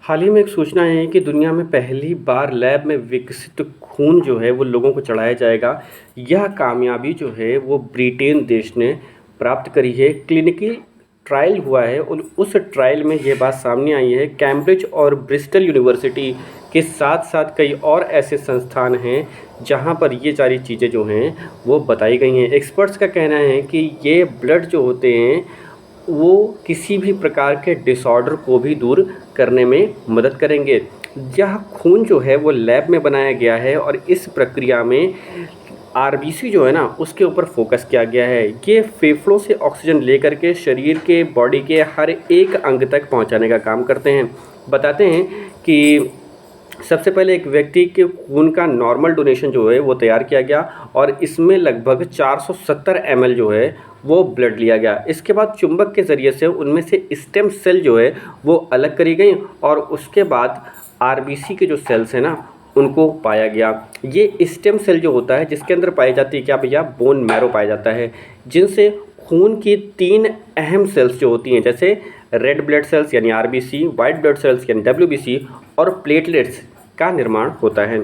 हाल ही में एक सूचना है कि दुनिया में पहली बार लैब में विकसित खून जो है वो लोगों को चढ़ाया जाएगा। यह कामयाबी जो है वो ब्रिटेन देश ने प्राप्त करी है। क्लिनिकल ट्रायल हुआ है और उस ट्रायल में ये बात सामने आई है। कैम्ब्रिज और ब्रिस्टल यूनिवर्सिटी के साथ साथ कई और ऐसे संस्थान हैं जहां पर ये सारी चीज़ें जो हैं वो बताई गई हैं। एक्सपर्ट्स का कहना है कि ये ब्लड जो होते हैं वो किसी भी प्रकार के डिसऑर्डर को भी दूर करने में मदद करेंगे। यह खून जो है वो लैब में बनाया गया है और इस प्रक्रिया में आरबीसी जो है ना उसके ऊपर फोकस किया गया है। ये फेफड़ों से ऑक्सीजन लेकर के शरीर के बॉडी के हर एक अंग तक पहुंचाने का काम करते हैं। बताते हैं कि सबसे पहले एक व्यक्ति के खून का नॉर्मल डोनेशन जो है वो तैयार किया गया और इसमें लगभग 470 ml जो है वो ब्लड लिया गया। इसके बाद चुंबक के ज़रिए से उनमें से स्टेम सेल जो है वो अलग करी गई और उसके बाद आरबीसी के जो सेल्स हैं ना उनको पाया गया। ये स्टेम सेल जो होता है जिसके अंदर पाई जाती है क्या भैया, बोन मैरो पाया जाता है, जिनसे खून की 3 अहम सेल्स जो होती हैं जैसे रेड ब्लड सेल्स यानी आरबीसी, वाइट ब्लड सेल्स यानी डब्ल्यूबीसी और प्लेटलेट्स का निर्माण होता है।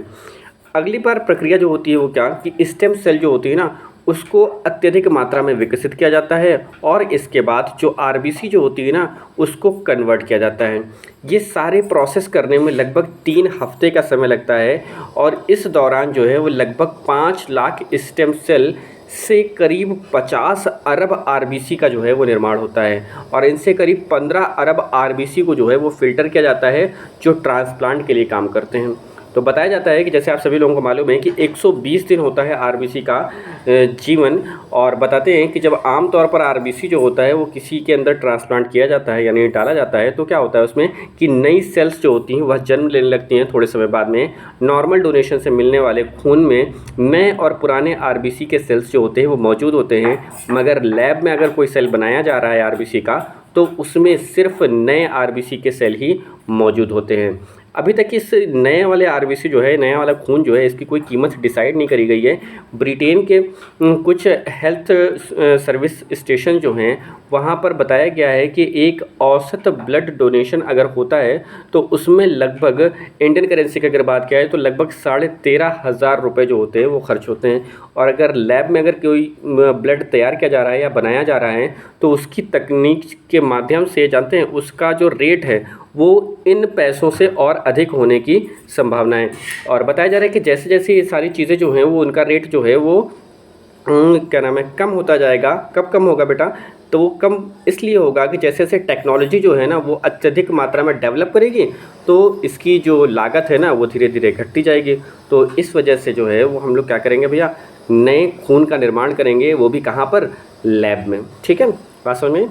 अगली बार प्रक्रिया जो होती है वो क्या कि स्टेम सेल जो होती है ना उसको अत्यधिक मात्रा में विकसित किया जाता है और इसके बाद जो आरबीसी जो होती है ना उसको कन्वर्ट किया जाता है। ये सारे प्रोसेस करने में लगभग 3 हफ्ते का समय लगता है और इस दौरान जो है वो लगभग 5 लाख स्टेम सेल से करीब 50 अरब आरबीसी का जो है वो निर्माण होता है और इनसे करीब 15 अरब आरबीसी को जो है वो फ़िल्टर किया जाता है जो ट्रांसप्लांट के लिए काम करते हैं। तो बताया जाता है कि जैसे आप सभी लोगों को मालूम है कि 120 दिन होता है आरबीसी का जीवन, और बताते हैं कि जब आम तौर पर आरबीसी जो होता है वो किसी के अंदर ट्रांसप्लांट किया जाता है यानी डाला जाता है तो क्या होता है उसमें कि नई सेल्स जो होती हैं वह जन्म लेने लगती हैं थोड़े समय बाद में। नॉर्मल डोनेशन से मिलने वाले खून में नए और पुराने आरबीसी के सेल्स जो होते हैं वो मौजूद होते हैं, मगर लैब में अगर कोई सेल बनाया जा रहा है आरबीसी का तो उसमें सिर्फ नए आरबीसी के सेल ही मौजूद होते हैं। अभी तक इस नए वाले आरबीसी जो है, नया वाला खून जो है, इसकी कोई कीमत डिसाइड नहीं करी गई है। ब्रिटेन के कुछ हेल्थ सर्विस स्टेशन जो हैं वहाँ पर बताया गया है कि एक औसत ब्लड डोनेशन अगर होता है तो उसमें लगभग इंडियन करेंसी की अगर बात किया है तो लगभग 13,500 रुपये जो होते हैं वो खर्च होते हैं। और अगर लैब में अगर कोई ब्लड तैयार किया जा रहा है या बनाया जा रहा है तो उसकी तकनीक के माध्यम से जानते हैं उसका जो रेट है वो इन पैसों से और अधिक होने की संभावना है। और बताया जा रहा है कि जैसे जैसे ये सारी चीज़ें जो हैं वो उनका रेट जो है वो क्या नाम है कम होता जाएगा। कब कम होगा बेटा, तो वो कम इसलिए होगा कि जैसे जैसे टेक्नोलॉजी जो है ना वो अत्यधिक मात्रा में डेवलप करेगी तो इसकी जो लागत है ना वो धीरे धीरे घटती जाएगी। तो इस वजह से जो है वो हम लोग क्या करेंगे भैया, नए खून का निर्माण करेंगे, वो भी कहाँ पर, लैब में। ठीक है, बात समझ में।